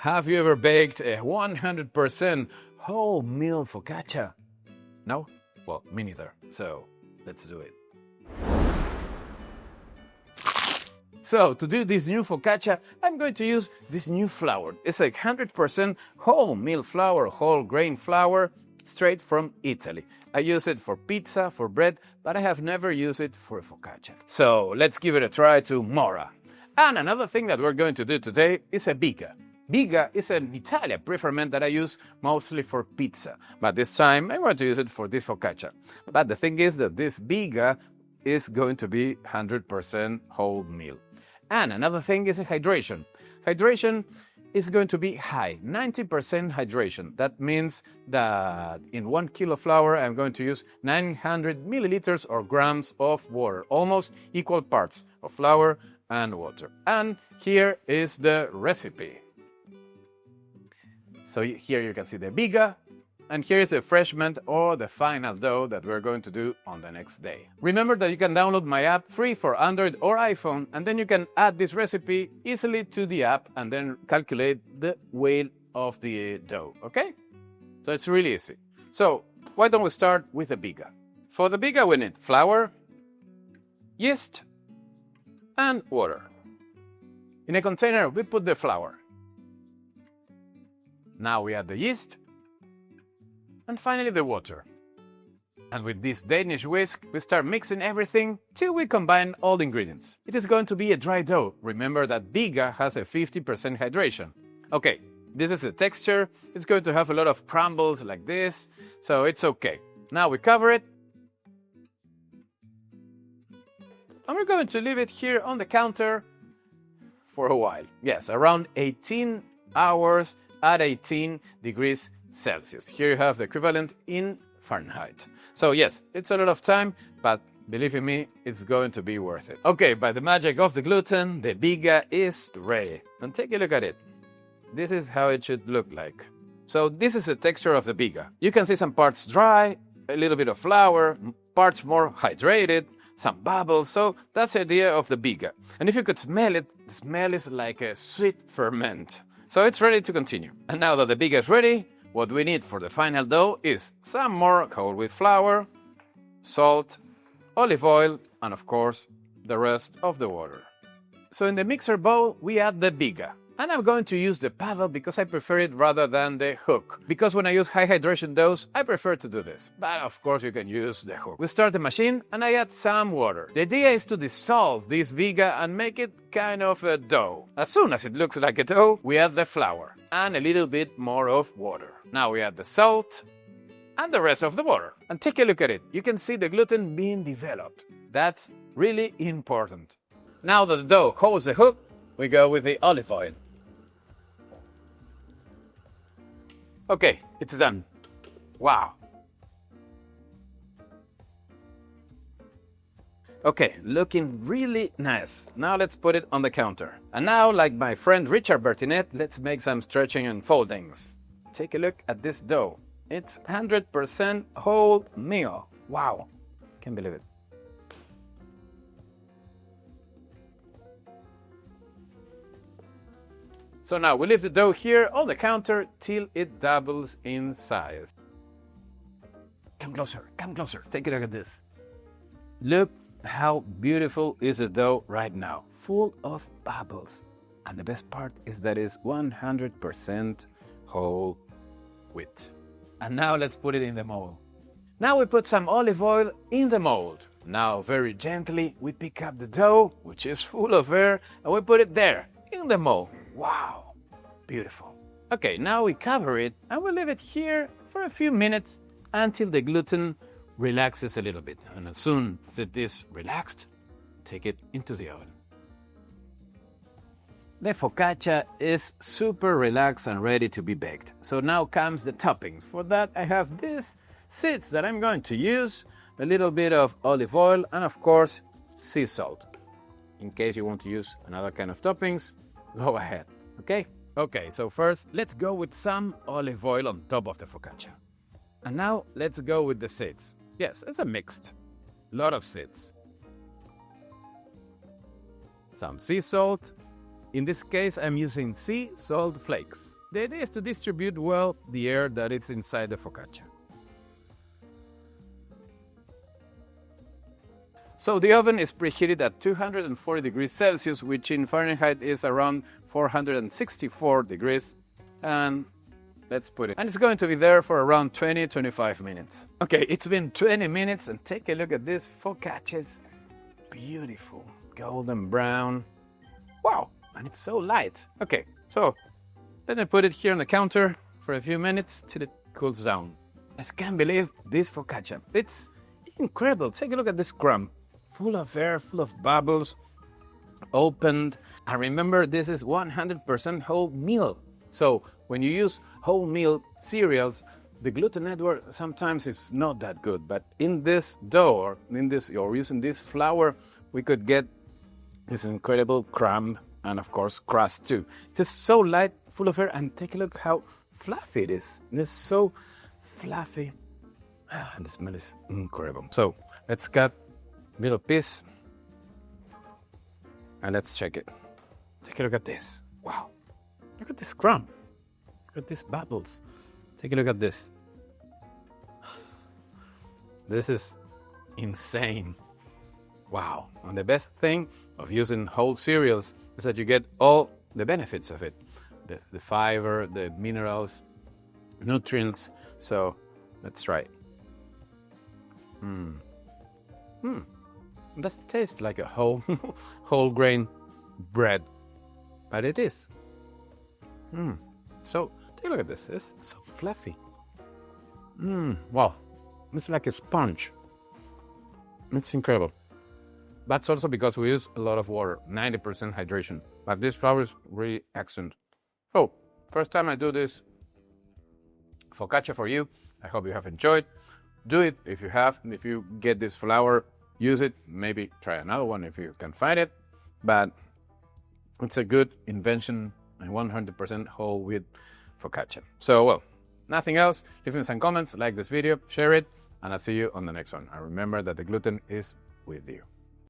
Have you ever baked a 100% whole meal focaccia? No? Well, me neither. So, let's do it. So, to do this new focaccia, I'm going to use this new flour. It's like 100% whole meal flour, whole grain flour, straight from Italy. I use it for pizza, for bread, but I have never used it for a focaccia. So, let's give it a try to Mora. And another thing that we're going to do today is a biga. Biga is an Italian pre-ferment that I use mostly for pizza, but this time I'm going to use it for this focaccia. But the thing is that this biga is going to be 100% whole meal. And another thing is hydration. Hydration is going to be high, 90% hydration. That means that in 1 kilo flour I'm going to use 900 milliliters or grams of water, almost equal parts of flour and water. And here is the recipe. So here you can see the biga, and here is the refreshment or the final dough that we're going to do on the next day. Remember that you can download my app free for Android or iPhone, and then you can add this recipe easily to the app and then calculate the weight of the dough, okay? So it's really easy. So why don't we start with the biga? For the biga we need flour, yeast, and water. In a container we put the flour. Now we add the yeast, and finally the water. And with this Danish whisk, we start mixing everything till we combine all the ingredients. It is going to be a dry dough. Remember that biga has a 50% hydration. Okay, this is the texture. It's going to have a lot of crumbles like this, so it's okay. Now we cover it. And we're going to leave it here on the counter for a while. Yes, around 18 hours at 18 degrees Celsius. Here you have the equivalent in Fahrenheit. So yes, it's a lot of time, but believe in me, it's going to be worth it. Okay, by the magic of the gluten, the biga is ready. And take a look at it. This is how it should look like. So this is the texture of the biga. You can see some parts dry, a little bit of flour, parts more hydrated, some bubbles. So that's the idea of the biga. And if you could smell it, the smell is like a sweet ferment. So it's ready to continue. And now that the biga is ready, what we need for the final dough is some more whole wheat flour, salt, olive oil, and of course, the rest of the water. So in the mixer bowl, we add the biga. And I'm going to use the paddle because I prefer it rather than the hook. Because when I use high hydration doughs, I prefer to do this. But of course you can use the hook. We start the machine and I add some water. The idea is to dissolve this biga and make it kind of a dough. As soon as it looks like a dough, we add the flour and a little bit more of water. Now we add the salt and the rest of the water. And take a look at it. You can see the gluten being developed. That's really important. Now that the dough holds the hook, we go with the olive oil. Okay, it's done. Wow. Okay, looking really nice. Now let's put it on the counter. And now, like my friend Richard Bertinet, let's make some stretching and foldings. Take a look at this dough. It's 100% whole meal. Wow, can't believe it. So now we leave the dough here on the counter till it doubles in size. Come closer, take a look at this. Look how beautiful is the dough right now, full of bubbles. And the best part is that it's 100% whole wheat. And now let's put it in the mold. Now we put some olive oil in the mold. Now very gently we pick up the dough, which is full of air, and we put it there in the mold. Wow, beautiful. Okay, now we cover it and we leave it here for a few minutes until the gluten relaxes a little bit. And as soon as it is relaxed, take it into the oven. The focaccia is super relaxed and ready to be baked. So now comes the toppings. For that I have these seeds that I'm going to use, a little bit of olive oil, and of course sea salt. In case you want to use another kind of toppings, go ahead, okay? Okay, so first let's go with some olive oil on top of the focaccia. And now let's go with the seeds. Yes, it's a mixed. Lot of seeds. Some sea salt In this case, I'm using sea salt flakes. The idea is to distribute well the air that is inside the focaccia. So the oven is preheated at 240 degrees Celsius, which in Fahrenheit is around 464 degrees. And let's put it. And it's going to be there for around 20-25 minutes. Okay, it's been 20 minutes and take a look at this focaccia. It's beautiful, golden brown. Wow, and it's so light. Okay, so let me put it here on the counter for a few minutes till it cools down. I can't believe this focaccia. It's incredible. Take a look at this crumb. Full of air, full of bubbles, opened. And remember, this is 100% whole meal. So when you use whole meal cereals, the gluten network sometimes is not that good. But in this dough, or using this flour, we could get this incredible crumb and of course crust too. It is so light, full of air, and take a look how fluffy it is. It's so fluffy. And the smell is incredible. So let's cut little piece and let's check it. Take a look at this. Wow, look at this crumb, look at these bubbles. Take a look at this. This is insane. Wow. And the best thing of using whole cereals is that you get all the benefits of it, the fiber, the minerals, nutrients. So let's try it. It doesn't taste like a whole grain bread, but it is. So take a look at this. It's so fluffy. Wow, it's like a sponge. It's incredible. That's also because we use a lot of water, 90% hydration. But this flour is really excellent. So first time I do this focaccia for you. I hope you have enjoyed. Do it if you have. If you get this flour, use it. Maybe try another one if you can find it. But it's a good invention and 100% whole wheat focaccia. So, well, nothing else. Leave me some comments, like this video, share it, and I'll see you on the next one. And remember that the gluten is with you.